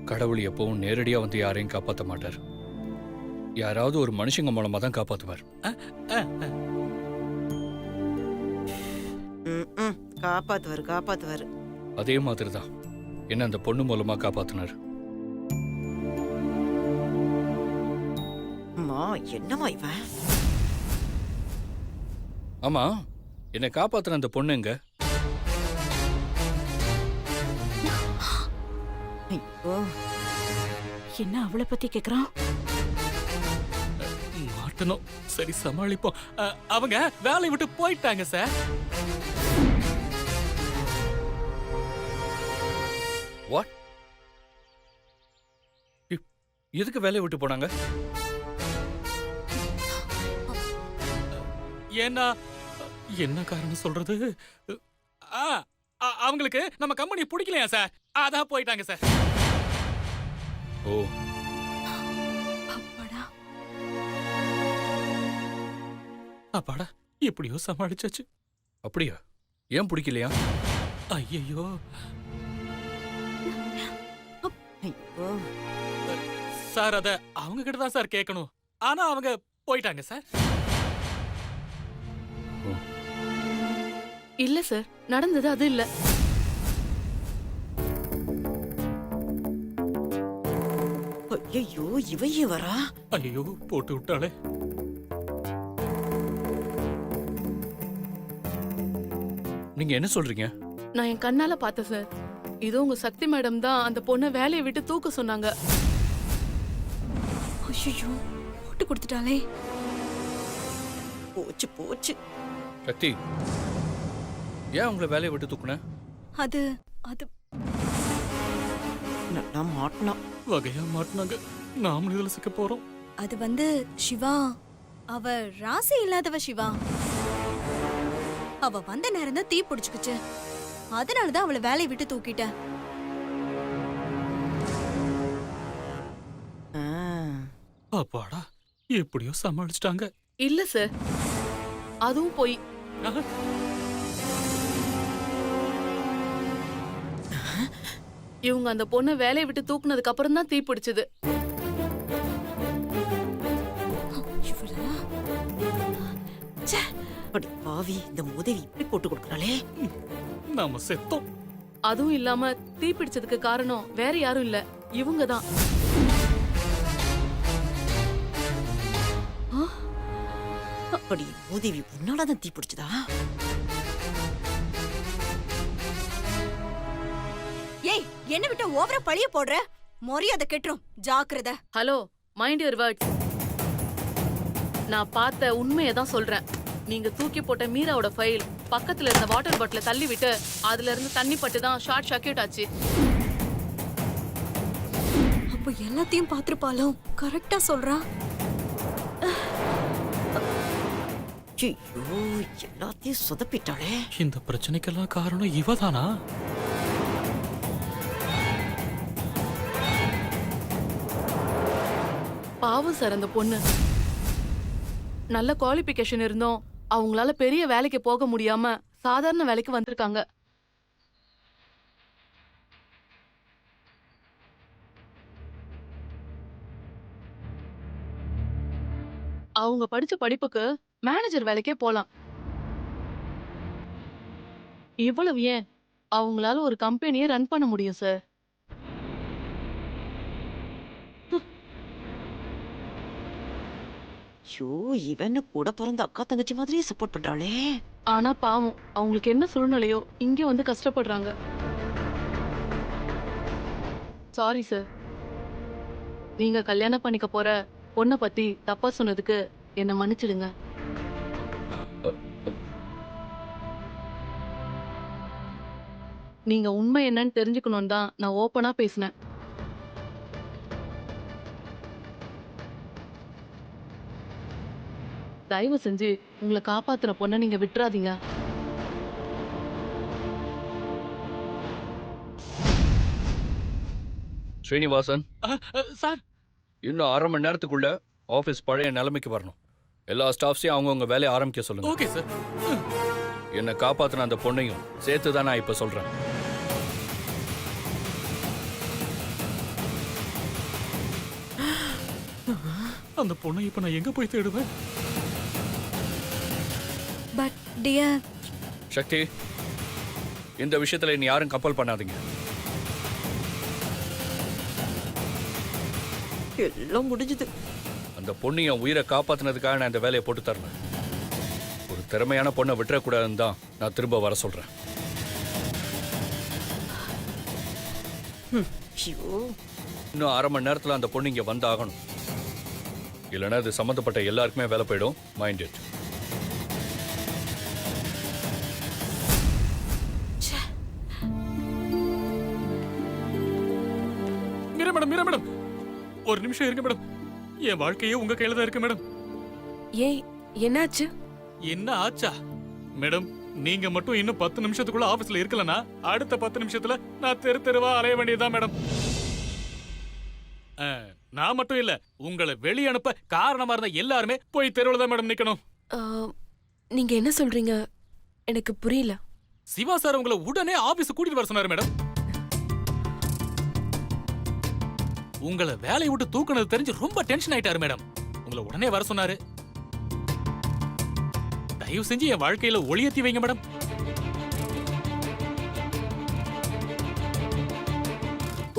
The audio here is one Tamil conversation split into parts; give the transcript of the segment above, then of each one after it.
கடவுள் எப்பவும் நேரடியா வந்து யாரையும் காப்பாற்ற மாட்டார். யாராவது ஒரு மனுஷங்க மூலமா தான் காப்பாத்துவார். காப்பாத்துவாரு காப்பாத்துவாரு. அதே மாதிரி தான் என்ன அந்த பொண்ணு மூலமா காப்பாத்தினார். அம்மா என்னம்மா இவன்? ஆமா, என்னை காப்பாத்தின அந்த பொண்ணு எங்க? ஐயோ, என்ன அவளை பத்தி கேக்குறான்? மாட்டணும். சரி சமாளிப்போம். அவங்க வேலையை விட்டு போயிட்டாங்க சார். வாட்? எதுக்கு வேலையை விட்டு போனாங்க? ஏன்னா என்ன காரணம் சொல்றது? அவங்களுக்கு நம்ம கம்பெனி பிடிக்கலையா சார், அதான் போயிட்டாங்க சார். ஓ, அப்பாடா எப்படியோ சமாளிச்சாச்சு. அப்படியா? ஏன் பிடிக்கலையா? ஐயோ, ஐயோ. சார் அத அவங்க கிட்ட தான் சார் கேட்கணும். ஆனா அவங்க போயிட்டாங்க சார். இல்ல சார், நடந்தது அது இல்ல. ஐயோ, இவையே வரா? ஐயோ, போட்டு விட்டாளே. நீங்க என்ன சொல்றீங்க? நான் என் கண்ணால பார்த்தேன் சார். இதோ உங்க சக்தி மேடம் தான் அந்த பொண்ணை வேலையை விட்டு தூக்க சொன்னாங்க. ஐயோ, போட்டு கொடுத்துட்டாளே. போச்சு போச்சு. சக்தி, ஏன் உங்களை வேலையை விட்டு தூக்குன? அது அது நல்லா மாட்டினா. வகையா மாட்டினாங்க. நாமளும் இதுல சிக்க போறோம். அது வந்து சிவா, அவ ராசி இல்லாதவ சிவா. அவ வந்த நேரம் தான் தீ பிடிச்சுக்குச்சு. அதனாலதான் அவளை வேலையை விட்டு தூக்கிட்டேன். அப்பாடா எப்படியோ சமாளிச்சிட்டாங்க. இல்ல சார், அதுவும் போய். இவங்க அந்த பொண்ணை வேலையை விட்டு தூக்குனதுக்கு அப்புறம் தான் தீ பிடிச்சது. அப்படி பாவி, இந்த உதவி இப்படி போட்டு கொடுக்கறாளே. நாம செத்தோம். அதுவும் இல்லாம தீ பிடிச்சதுக்கு காரணம் வேற யாரும் இல்ல, இவங்க தான். அப்படி உதவி உன்னாலதான் தீ பிடிச்சதா? ஏய், என்ன விட்டு ஓவரா பழிய போடுற? மரியாதை கெட்டுரும், ஜாக்கிரதை. Hello, mind your words. நான் பார்த்த உண்மையை தான் சொல்றேன். நீங்க தூக்கி போட்ட மீராவோட ஃபைல் பக்கத்துல இருந்த வாட்டர் பாட்டில தள்ளி விட்டு அதுல இருந்து தண்ணி பட்டு தான் ஷார்ட் சர்க்யூட் ஆச்சு. அப்போ எல்லாத்தையும் பாத்துருப்பாளோ? கரெக்டா சொல்றா. ஐயோ, எல்லாத்தையும் சொதப்பிட்டாளே. இந்த பிரச்சனைக்கெல்லாம் காரணம் இவதானா? பாவம் சார் அந்த பொண்ணு. நல்ல குவாலிஃபிகேஷன் இருந்தோம், அவங்களால பெரிய வேலைக்கு போக முடியாம சாதாரண வேலைக்கு வந்திருக்காங்க. அவங்க படிச்ச படிப்புக்கு மேனேஜர் வேலைக்கே போலாம். இவ்வளவு ஏன், அவங்களால ஒரு கம்பெனியை ரன் பண்ண முடியும் சார். ஐயோ, இவன்னு கூட பிறந்த அக்கா தங்கச்சி மாதிரியே சப்போர்ட் பண்றாளே. ஆனா பாவம், அவங்களுக்கு என்ன சூழ்நிலையோ இங்க வந்து கஷ்டப்படுறாங்க. Sorry sir. நீங்க கல்யாணம் பண்ணிக்க போற பொண்ணை பத்தி தப்பா சொன்னதுக்கு என்ன மன்னிச்சிடுங்க. நீங்க உண்மை என்னன்னு தெரிஞ்சுக்கணும் தான் நான் ஓப்பனா பேசினேன். தயவு செஞ்சு உங்களை காப்பாத்துற பொண்ணை நீங்க விட்டுறாதீங்க. ஸ்ரீனிவாசன், சார் இன்னும் 1/2 மணி நேரத்துக்குள்ள ஆபீஸ் பழைய நிலைமைக்கு வரணும். எல்லா ஸ்டாஃப்ஸையும் அவங்கவுங்க வேலையை ஆரம்பிக்க சொல்லுங்க. Okay sir. என்னை காப்பாத்தின அந்த பொண்ணையும் சேர்த்து தான் நான் இப்ப சொல்றேன். அந்த பொண்ணை இப்ப நான் எங்க போய் தேடுவேன்? பட் டியர், சக்தி, இந்த விஷயத்துல நீ யாரும் கம்பல் பண்ணாதீங்க. எல்லாம் முடிஞ்சது. அந்த பொண்ணு என் உயிரை காப்பாத்தினதுக்காக நான் இந்த வேலையை போட்டு தரல. ஒரு திறமையான பொண்ணை விட்டுறக்கூடாதுன்னு தான் நான் திரும்ப வர சொல்றேன். ஐயோ, இன்னும் 1/2 மணி நேரத்துல அந்த பொண்ணு இங்க வந்தாகணும். இல்லைன்னா இது சம்மந்தப்பட்ட எல்லாருக்குமே வேலை போயிடும். Mind it. மீரா மேடம், ஒரு நிமிஷம் இருங்க மேடம். என் வாழ்க்கையே உங்க கையில தான் இருக்கு மேடம். ஏய், என்னாச்சு? என்ன ஆச்சா மேடம்? நீங்க மட்டும் இன்னும் 10 நிமிஷத்துக்குள்ள ஆபீஸ்ல இருக்கலனா அடுத்த 10 நிமிஷத்துல நான் தெருவா அலைய வேண்டியதுதான் மேடம். நான் மட்டும் இல்ல, உங்களை வெளிய அனுப்ப காரணமா இருந்த எல்லாருமே போய் தெருவுல தான் மேடம் நிக்கணும். நீங்க என்ன சொல்றீங்க? எனக்கு புரியல. சிவா சார் உங்களை உடனே ஆபீஸ் கூட்டிட்டு வர சொன்னாரு மேடம். உங்களை வேலையை விட்டு தூக்குனது தெரிஞ்சு ரொம்ப டென்ஷன் ஆயிட்டாரு மேடம். உங்களை உடனே வர சொன்னாரு. தயவு செஞ்சு என் வாழ்க்கையில ஒளியேத்தி வைங்க மேடம்.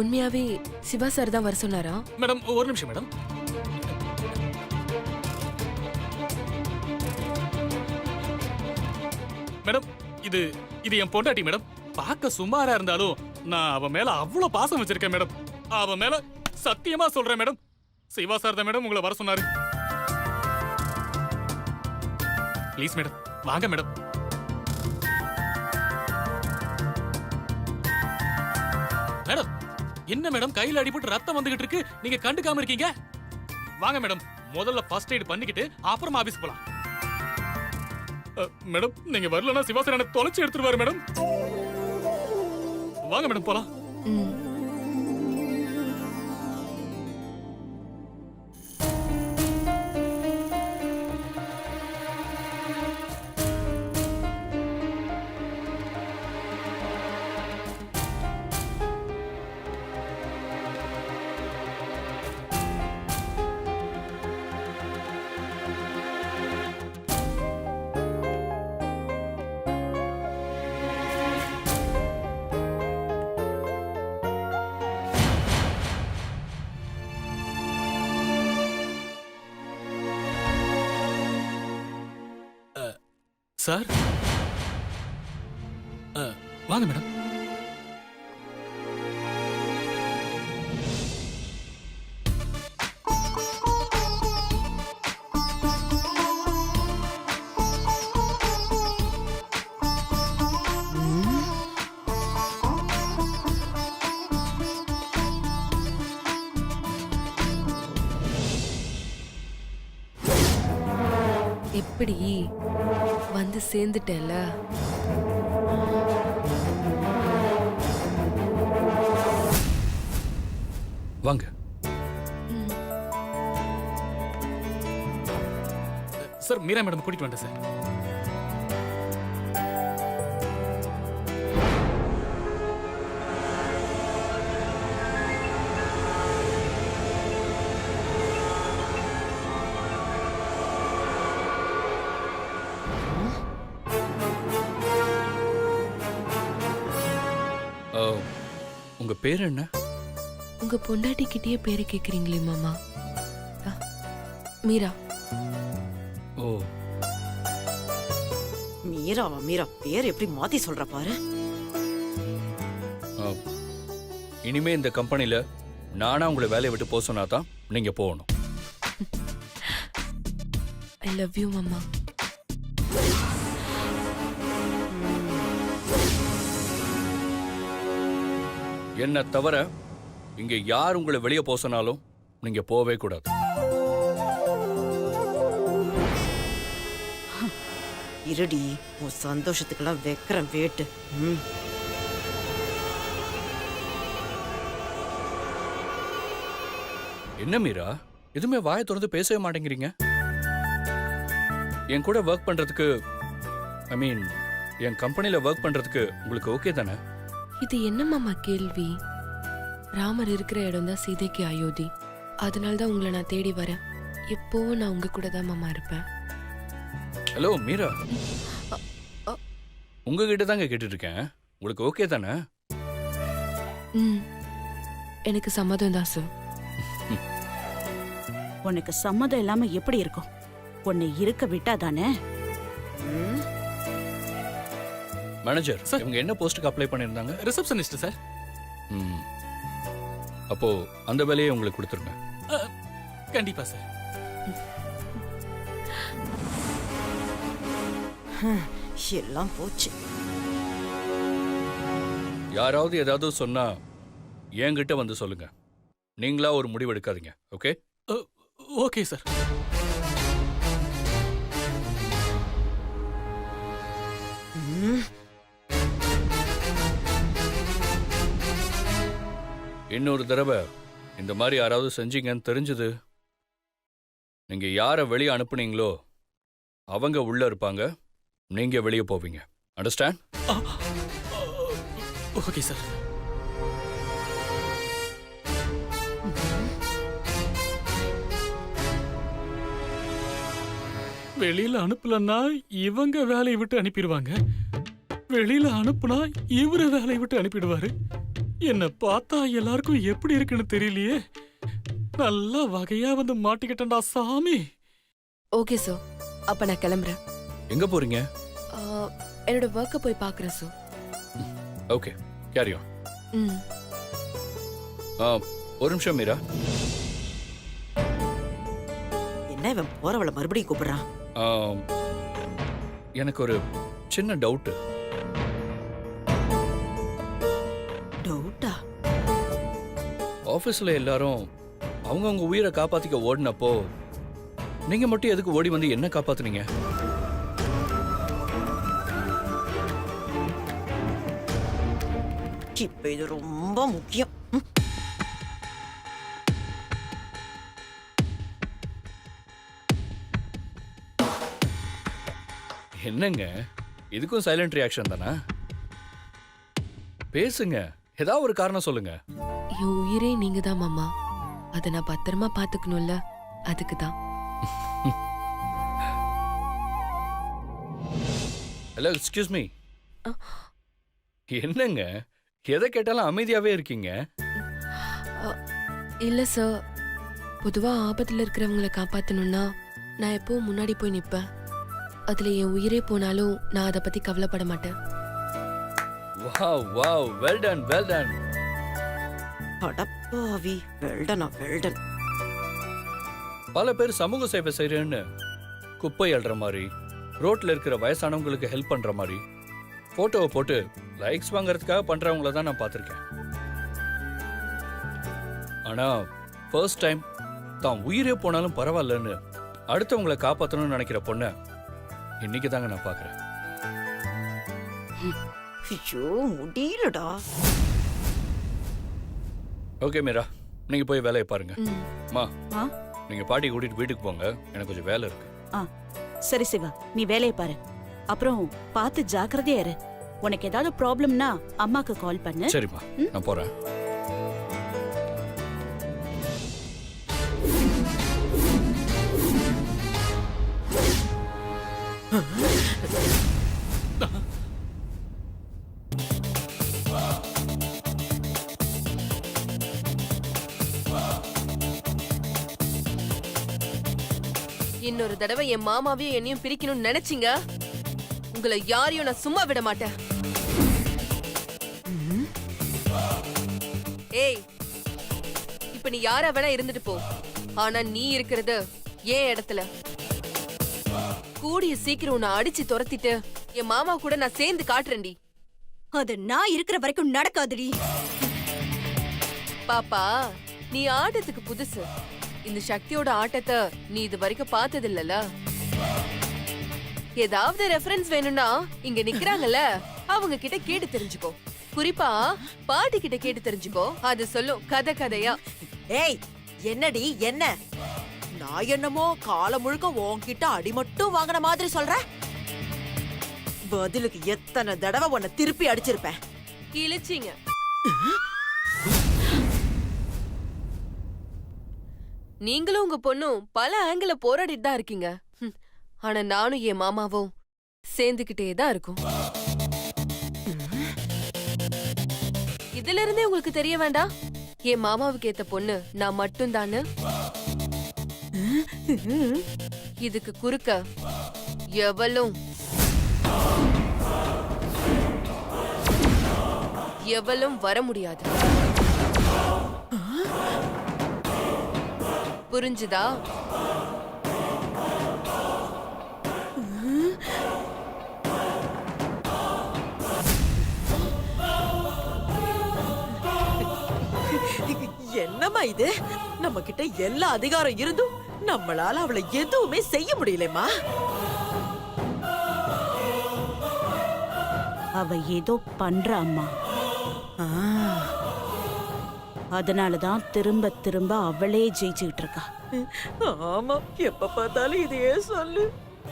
உண்மையாவே சிவா சார் தான் வர சொன்னாரா? மேடம் ஒரு நிமிஷம் மேடம். மேடம், இது என் பொண்டாட்டி மேடம். பார்க்க சுமாரா இருந்தாலும் நான் அவ மேல அவ்வளவு பாசம் வச்சிருக்கேன் மேடம். அவ மேல சத்தியமா சொல்றேன் மேடம். சிவா சார் தான் மேடம் உங்களை வர சொன்னாரு. ப்ளீஸ் மேடம், வாங்க மேடம். மேடம், என்ன மேடம் கையில அடிபட்டு ரத்தம் வந்துகிட்டு இருக்கு, நீங்க கண்டுக்காம இருக்கீங்க? வாங்க மேடம், முதல்ல ஃபர்ஸ்ட் எய்ட் பண்ணிக்கிட்டு அப்புறமா ஆபீஸ் போலாம். மேடம், நீங்க வரலன்னா சிவா சார் என்ன தொலைச்சு எடுத்துருவாரு மேடம். வாங்க மேடம் போலாம். சார், வாங்க மேடம். எப்படி வந்து சேர்ந்துட்டேல? வாங்க. சார், மீரா மேடம் கூட்டிட்டு வந்தேன் சார். உங்க பேர் என்ன? உங்க பொண்டாட்டி கிட்டயே பேரு கேக்குறீங்களே மாமா. மீரா. ஓ, மீராவா? மீரா பேர் எப்படி மாத்தி சொல்ற பாரு. இனிமே இந்த கம்பெனில நானா உங்களை வேலையை விட்டு போக சொன்னாதான் நீங்க போகணும். ஐ லவ் யூ மாமா. என்ன தவிர இங்க யார் உங்களை வெளியே போக சொன்னாலும் நீங்க போகவே கூடாது. இருடி, உன் சந்தோஷத்துக்கெல்லாம் வைக்கிறேன் வேட்டு. என்ன மீரா, எதுவுமே வாயை திறந்து பேசவே மாட்டேங்கிறீங்க? என் கூட ஒர்க் பண்றதுக்கு, ஐ மீன் என் கம்பெனில ஒர்க் பண்றதுக்கு உங்களுக்கு ஓகே தானே? இது என்ன மாமா கேள்வி? ராமர் இருக்கிற இடம் தான் சீதைக்கு அயோத்தி. அதனால தான் உங்களை நான் தேடி வரேன். எப்போவும் நான் உங்க கூட தான் மாமா இருப்பேன். ஹலோ மீரா, அ. உங்ககிட்ட தாங்க கேட்டுட்டு இருக்கேன். உங்களுக்கு ஓகே தானே? ம், எனக்கு சம்மதம் தான் சார். உனக்கு சம்மதம் இல்லாம எப்படி இருக்கும்? உன்னை இருக்க விட்டா தானே? Manager, Sir. இவங்க என்ன போஸ்ட்டுக்கு அப்ளை பண்ணியிருந்தாங்க? Receptionist sir. ம். அப்போ அந்த வேலையை உங்களுக்கு கொடுத்துருங்க. கண்டிப்பா சார். எல்லாம் போச்சு. யாராவது ஏதாவது சொன்னா என்கிட்ட வந்து சொல்லுங்க. நீங்களா ஒரு முடிவு எடுக்காதீங்க. ஓகே? Okay sir. இன்னொரு தடவை இந்த மாதிரி யாராவது செஞ்சீங்கன்னு தெரிஞ்சது, நீங்க யாரை வெளியே அனுப்புனீங்களோ அவங்க உள்ள இருப்பாங்க, நீங்க வெளியே போவீங்க. அண்டர்ஸ்டாண்ட்? Okay sir. வெளியில அனுப்பலன்னா இவங்க வேலையை விட்டு அனுப்பிடுவாங்க. வெளியில அனுப்புனா இவரு வேலையை விட்டு அனுப்பிடுவாரு. என்ன பார்த்தா எல்லாருக்கும் எப்படி இருக்குன்னு தெரியலையே. நல்லா வகையா வந்து மாட்டிக்கிட்டேன்டா சாமி. ஓகே சார், அப்ப நான் கிளம்புறேன். எங்க போறீங்க? ஆ, என்னோட ஒர்க்கை போய் பார்க்குறேன் சார். Okay, carry on. ம். ஒரு நிமிஷம் மீரா. என்ன இவன் போறவளை மறுபடியும் கூப்பிடுறான்? ஆ, எனக்கு ஒரு சின்ன டவுட்டு. டவுட்டா? ஆஃபீஸில் எல்லாரும் அவங்கவுங்க உயிரை காப்பாற்றிக்க ஓடினப்போ நீங்கள் மட்டும் எதுக்கு ஓடி வந்து என்ன காப்பாத்துனீங்க? இப்ப இது ரொம்ப முக்கியம். என்னங்க, இதுக்கும் சைலண்ட் ரியாக்ஷன் தானா? பேசுங்க, ஏதாவது ஒரு காரணம் சொல்லுங்க. என் உயிரே நீங்க தான் மாமா. அதை நான் பத்திரமா பாத்துக்கணும்ல, அதுக்கு தான். Hello, excuse me. என்னங்க, எதை கேட்டாலும் அமைதியாவே இருக்கீங்க? இல்ல சார், பொதுவா ஆபத்துல இருக்கிறவங்களை காப்பாத்தணும்னா நான் எப்பவும் முன்னாடி போய் நிப்பேன். அதுல என் உயிரே போனாலும் நான் அதை பத்தி கவலைப்பட மாட்டேன். Wow wow, well done well done. அடப்பாவி, வெல்டனா வெல்டன். பல பேர் சமூக சேவை செய்யறேன்னு குப்பை அள்ளுற மாதிரி, ரோட்ல இருக்கிற வயசானவங்களுக்கு ஹெல்ப் பண்ற மாதிரி போட்டோவை போட்டு லைக்ஸ் வாங்குறதுக்காக பண்றவங்கள தான் நான் பார்த்திருக்கேன். ஆனா ஃபர்ஸ்ட் டைம் தான் உயிரே போனாலும் பரவாயில்லன்னு அடுத்தவங்களை காப்பாற்றணும்னு நினைக்கிற பொண்ணை இன்னைக்கு தாங்க நான் பார்க்கறேன். ஐயோ, முடியலடா. ஓகே மீரா, நீங்க போய் வேலையை பாருங்க. ம். மா, ஆ? நீங்க பாட்டி கூட்டிட்டு வீட்டுக்கு போங்க, எனக்கு கொஞ்சம் வேலை இருக்கு. சரி சிவா, நீ வேலையை பாரு. அப்புறம் பார்த்து ஜாக்கிரதையா இரு. உனக்கு ஏதாவது ப்ராப்ளம்னா அம்மாக்கு கால் பண்ணு. சரிம்மா, நான் போறேன். இன்னொரு தடவை என் மாமாவையும் என்னையும் பிரிக்கணும்னு நினைச்சீங்க, உங்களை யாரையும் நான் சும்மா விட மாட்டேன். ஏய், இப்ப நீ யாரா வேணா இருந்துட்டு போ, ஆனா நீ இருக்கிறது ஏன் இடத்துல. கூடிய சீக்கிரம் உன்னை அடிச்சு துரத்திட்டு என் மாமா கூட நான் சேர்ந்து காட்டுறேன்டி. அது நான் இருக்கிற வரைக்கும் நடக்காதுடி. பாப்பா, நீ ஆட்டத்துக்கு புதுசு. இந்த சக்தியோட ஆட்டத்தை நீ இது வரைக்கும் பார்த்தது இல்லல. ஏதாவது ரெஃபரன்ஸ் வேணும்னா இங்க நிக்கிறாங்கல்ல, அவங்க கிட்ட கேட்டு தெரிஞ்சுக்கோ. குறிப்பா பாட்டி கிட்ட கேட்டு தெரிஞ்சுக்கோ, அது சொல்லும் கதை கதையா. ஏய், என்னடி என்ன? நான் என்னமோ காலம் முழுக்க உன்கிட்ட அடி மட்டும் வாங்கின மாதிரி சொல்ற? பதிலுக்கு எத்தனை தடவை உன்னை திருப்பி அடிச்சிருப்பேன். கிழிச்சிங்க. நீங்களும் உங்க பொண்ணும் பல ஆங்கில போராடிட்டு தான் இருக்கீங்க. ஆனா நானும் என் மாமாவும் சேர்ந்துகிட்டே தான் இருக்கும். இதுல இருந்தே உங்களுக்கு தெரிய வேண்டாம் என் மாமாவுக்கு ஏத்த பொண்ணு நான் மட்டும் தானு. இதுக்கு குறுக்க எவளும் வர முடியாது. புரிஞ்சுதா? என்னம்மா இது? நம்ம கிட்ட எல்லா அதிகாரம் இருந்தும் நம்மளால அவளை எதுவுமே செய்ய முடியலம்மா. அவ ஏதோ பண்றா அம்மா. அதனாலதான் திரும்ப திரும்ப அவளே ஜெயிச்சுக்கிட்டு இருக்கா. ஆமா, எப்ப பார்த்தாலும் இதையே சொல்லு.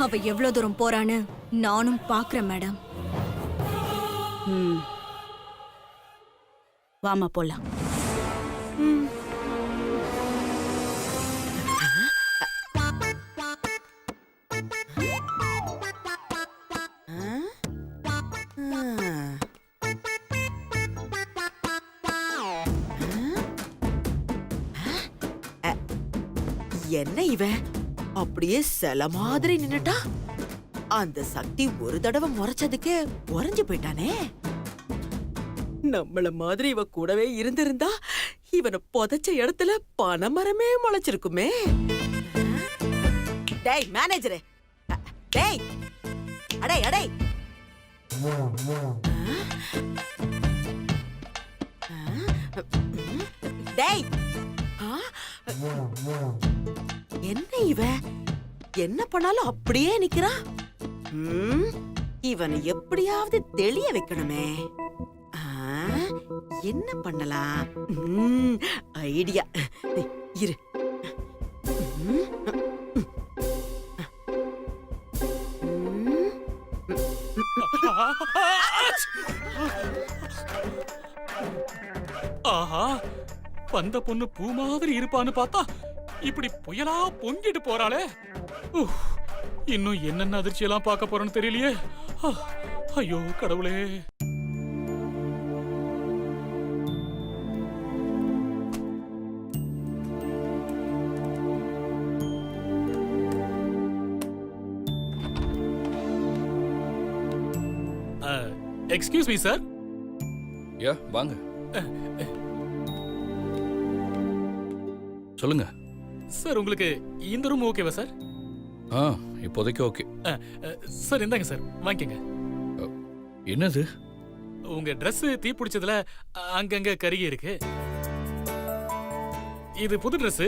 அவ எவ்வளவு தூரம் போறான்னு நானும் பாக்குறேன் மேடம். வாமா போலாம். என்ன இவன் அப்படியே சில மாதிரி நின்னுட்டா? அந்த சக்தி ஒரு தடவை முறைச்சதுக்கு உறைஞ்சு போயிட்டானே. நம்மள மாதிரி இவ கூடவே இருந்திருந்தா இவனை புதைச்ச இடத்துல பனைமரமே முளைச்சிருக்குமே. டேய் மேனேஜரே, டேய் அடே அடே, டேய் என்ன இவ என்ன பண்ணாலும் அப்படியே நிக்கிறான். இவனை எப்படியாவது தெளிய வைக்கணுமே. என்ன பண்ணலாம்? ஐடியா இரு. ஆஹா, வந்த பொண்ணு பூ மாதிரி இருப்பான்னு பார்த்தா இப்படி புயலா பொங்கிட்டு போறாளே. இன்னும் என்னென்ன அதிர்ச்சியெல்லாம் பார்க்க போறேன்னு தெரியலையே. ஐயோ கடவுளே. Excuse me sir. யா வாங்க. சொல்லுங்க சார், உங்களுக்கு இந்த ரூம் ஓகேவா சார்? இப்போதைக்கு ஓகே. சார் இந்தாங்க சார், வாங்கிக்கங்க. என்னது? உங்க Dress தீ பிடிச்சதுல அங்கங்க கருகி இருக்கு. இது புது Dress,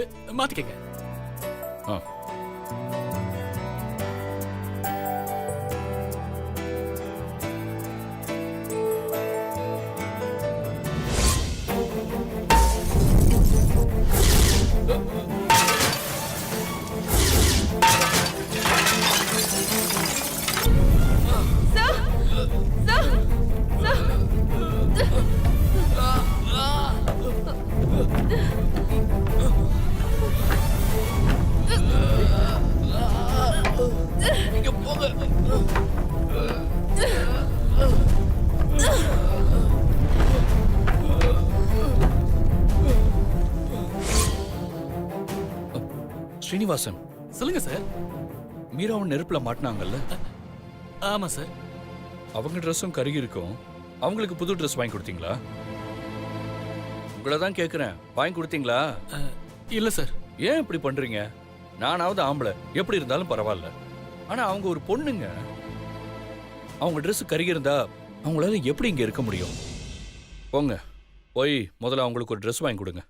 மாத்திக்கங்க. ஸ்ரீனிவாசன், சொல்லுங்க சார். மீராவும் நெருப்புல மாட்டினாங்கல்ல? ஆமா சார். அவங்க ட்ரெஸ்ஸும் கருகி இருக்கும். அவங்களுக்கு புது ட்ரெஸ் வாங்கி கொடுத்தீங்களா? உங்களை தான் கேட்குறேன், வாங்கி கொடுத்தீங்களா? இல்ல சார். ஏன் இப்படி பண்றீங்க? நானாவது ஆம்பளை, எப்படி இருந்தாலும் பரவாயில்ல. ஆனா அவங்க ஒரு பொண்ணுங்க. அவங்க ட்ரெஸ் கருகி இருந்தா அவங்களால எப்படி இங்க இருக்க முடியும்? போங்க, போய் முதல்ல அவங்களுக்கு ஒரு ட்ரெஸ் வாங்கி கொடுங்க.